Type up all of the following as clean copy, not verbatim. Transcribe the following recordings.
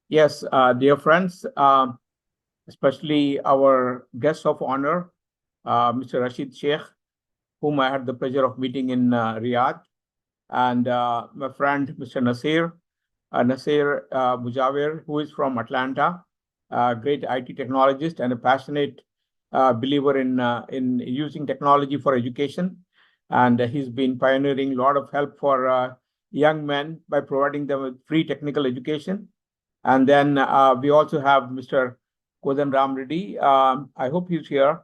Yes, dear friends, especially our guest of honor, Mr. Rashid Sheikh, whom I had the pleasure of meeting in Riyadh, and my friend, Mr. Nasir Mujawir, who is from Atlanta, a great IT technologist and a passionate believer in using technology for education. And he's been pioneering a lot of help for young men by providing them with free technical education. And then we also have Mr. Kodan Ram Reddy. I hope he's here.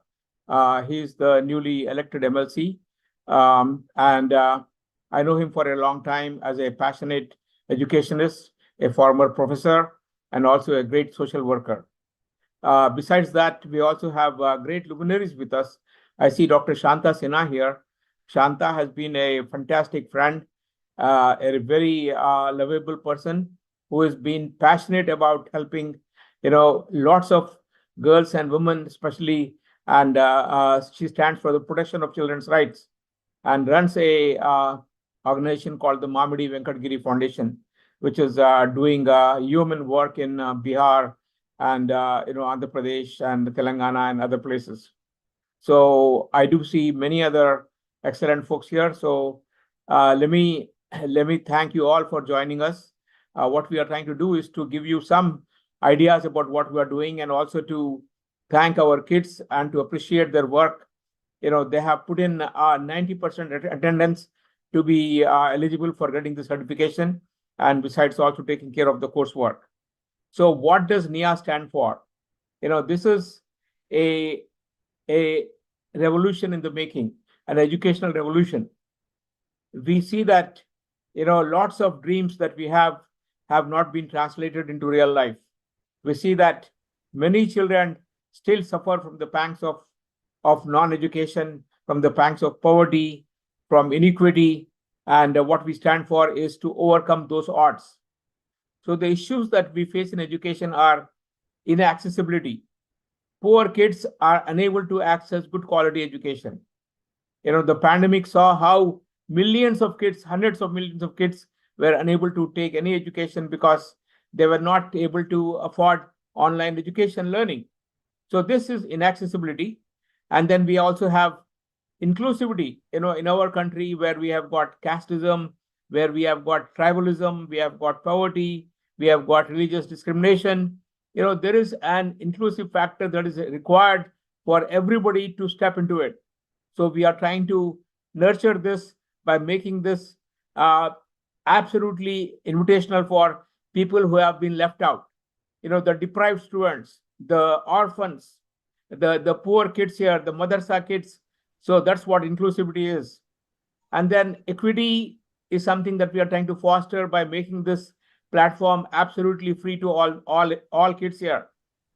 He's the newly elected MLC. And I know him for a long time as a passionate educationist, a former professor, and also a great social worker. Besides that, we also have great luminaries with us. I see Dr. Shanta Sinha here. Shanta has been a fantastic friend, a very lovable person who has been passionate about helping, lots of girls and women, especially, and she stands for the protection of children's rights and runs a organization called the Mamidi Venkatgiri Foundation, which is doing human work in Bihar and Andhra Pradesh and Telangana and other places. So I do see many other excellent folks here. So let me thank you all for joining us. What we are trying to do is to give you some ideas about what we are doing and also to thank our kids and to appreciate their work. They have put in 90% attendance to be eligible for getting the certification, and besides also taking care of the coursework. So what does NEIEA stand for? This is a revolution in the making, an educational revolution. We see that, lots of dreams that we have not been translated into real life. We see that many children still suffer from the pangs of non-education, from the pangs of poverty, from inequity, and what we stand for is to overcome those odds. So the issues that we face in education are inaccessibility. Poor kids are unable to access good quality education. The pandemic saw how millions of kids, hundreds of millions of kids were unable to take any education because they were not able to afford online education learning. So this is inaccessibility. And then we also have inclusivity, in our country where we have got casteism, where we have got tribalism, we have got poverty, we have got religious discrimination. There is an inclusive factor that is required for everybody to step into it. So we are trying to nurture this by making this absolutely invitational for people who have been left out. The deprived students, the orphans, the poor kids here, the madrasa kids. So that's what inclusivity is. And then equity is something that we are trying to foster by making this platform absolutely free to all kids here.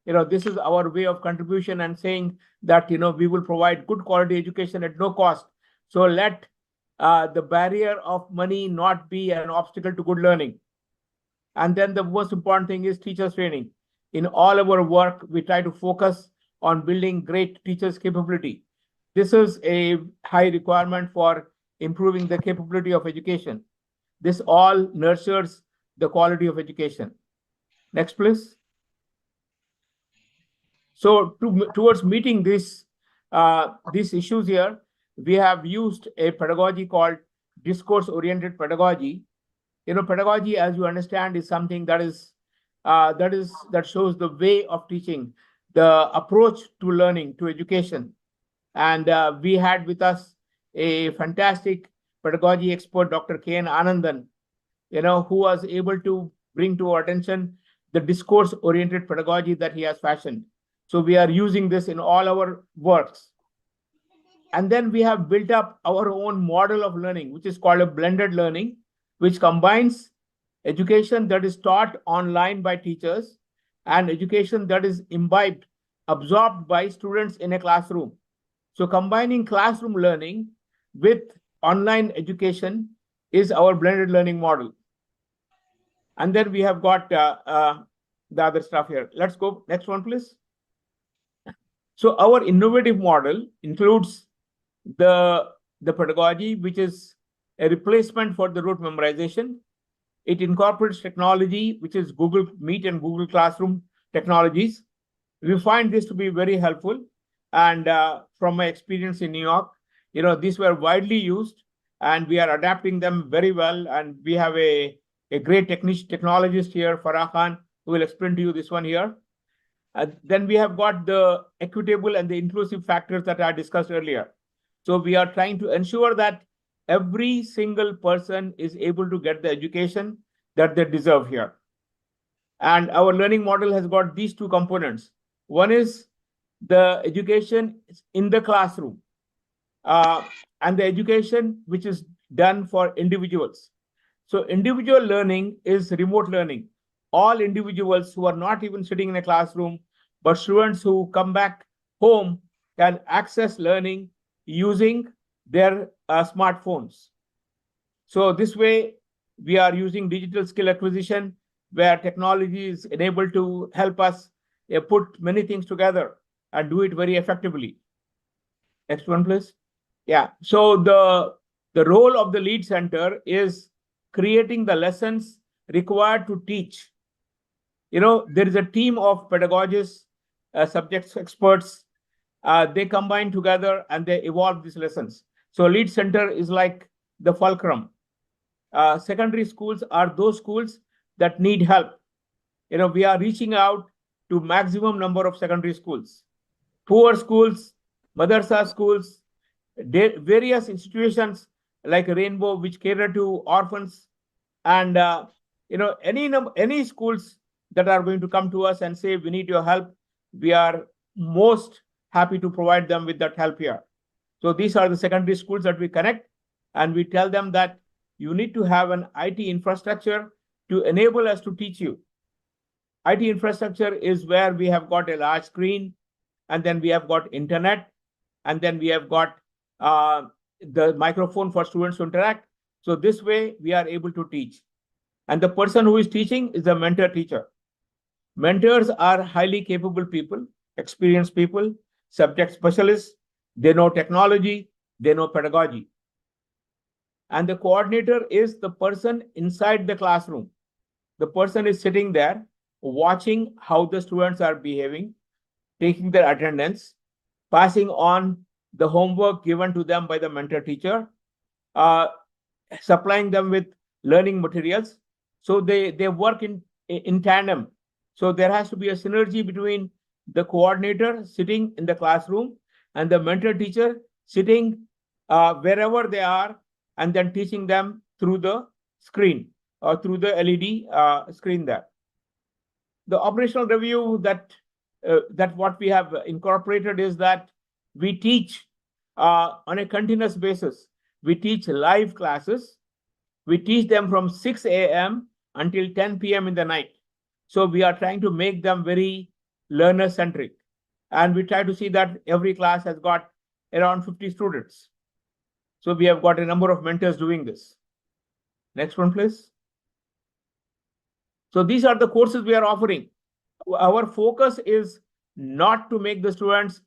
This is our way of contribution and saying that, we will provide good quality education at no cost. So let the barrier of money not be an obstacle to good learning. And then the most important thing is teachers training. In all our work, we try to focus on building great teachers' capability. This is a high requirement for improving the capability of education. This all nurtures the quality of education. Next, please. So towards meeting these issues here, we have used a pedagogy called discourse-oriented pedagogy. Pedagogy, as you understand, is something that shows the way of teaching, the approach to learning, to education. And we had with us a fantastic pedagogy expert, Dr. K.N. Anandan, who was able to bring to our attention the discourse-oriented pedagogy that he has fashioned. So we are using this in all our works. And then we have built up our own model of learning, which is called a blended learning, which combines education that is taught online by teachers and education that is imbibed, absorbed by students in a classroom. So combining classroom learning with online education is our blended learning model. And then we have got the other stuff here. Let's go. Next one, please. So our innovative model includes the pedagogy, which is a replacement for the rote memorization. It incorporates technology, which is Google Meet and Google Classroom technologies. We find this to be very helpful. And from my experience in New York, these were widely used, and we are adapting them very well. And we have a great technologist here, Farah Khan, who will explain to you this one here. Then we have got the equitable and the inclusive factors that I discussed earlier. So we are trying to ensure that every single person is able to get the education that they deserve here. And our learning model has got these two components. One is the education in the classroom, and the education which is done for individuals. So individual learning is remote learning. All individuals who are not even sitting in a classroom, but students who come back home can access learning using their smartphones. So this way, we are using digital skill acquisition, where technology is enabled to help us put many things together and do it very effectively. Next one, please. Yeah. So the role of the lead center is creating the lessons required to teach. There is a team of pedagogists, subject experts. They combine together and they evolve these lessons. So lead center is like the fulcrum. Secondary schools are those schools that need help. We are reaching out to maximum number of secondary schools, poor schools, madrasa schools, various institutions like Rainbow, which cater to orphans, and any schools that are going to come to us and say we need your help, we are most happy to provide them with that help here. So these are the secondary schools that we connect, and we tell them that you need to have an IT infrastructure to enable us to teach you. IT infrastructure is where we have got a large screen, and then we have got internet, and then we have got the microphone for students to interact. So this way we are able to teach. And the person who is teaching is the mentor teacher. Mentors are highly capable people, experienced people, subject specialists. They know technology, they know pedagogy. And the coordinator is the person inside the classroom. The person is sitting there watching how the students are behaving, taking their attendance, passing on the homework given to them by the mentor teacher, supplying them with learning materials. So they work in tandem. So there has to be a synergy between the coordinator sitting in the classroom and the mentor teacher sitting wherever they are, and then teaching them through the screen or through the LED screen there. The operational review that what we have incorporated is that we teach on a continuous basis. We teach live classes. We teach them from 6 a.m. until 10 p.m. in the night. So we are trying to make them very learner-centric. And we try to see that every class has got around 50 students. So we have got a number of mentors doing this. Next one, please. So these are the courses we are offering. Our focus is not to make the students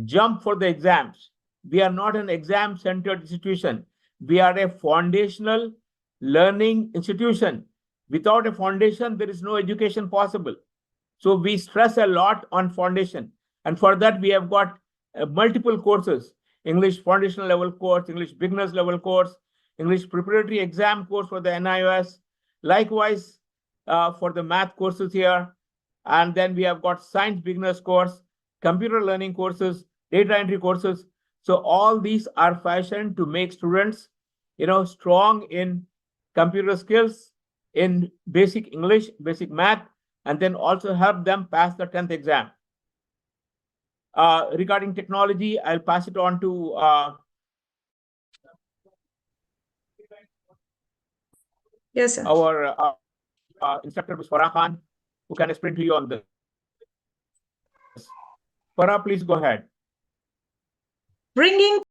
jump for the exams. We are not an exam-centered institution. We are a foundational learning institution. Without a foundation, there is no education possible. So we stress a lot on foundation. And for that, we have got multiple courses: English foundational level course, English beginners level course, English preparatory exam course for the NIOS. Likewise, for the math courses here. And then we have got science beginners course, computer learning courses, data entry courses. So all these are fashioned to make students, strong in computer skills, in basic English, basic math, and then also help them pass the 10th exam. Regarding technology, I'll pass it on to yes, sir. Our instructor, Ms. Farah Khan, who can explain to you on this. Farah, please go ahead. Bringing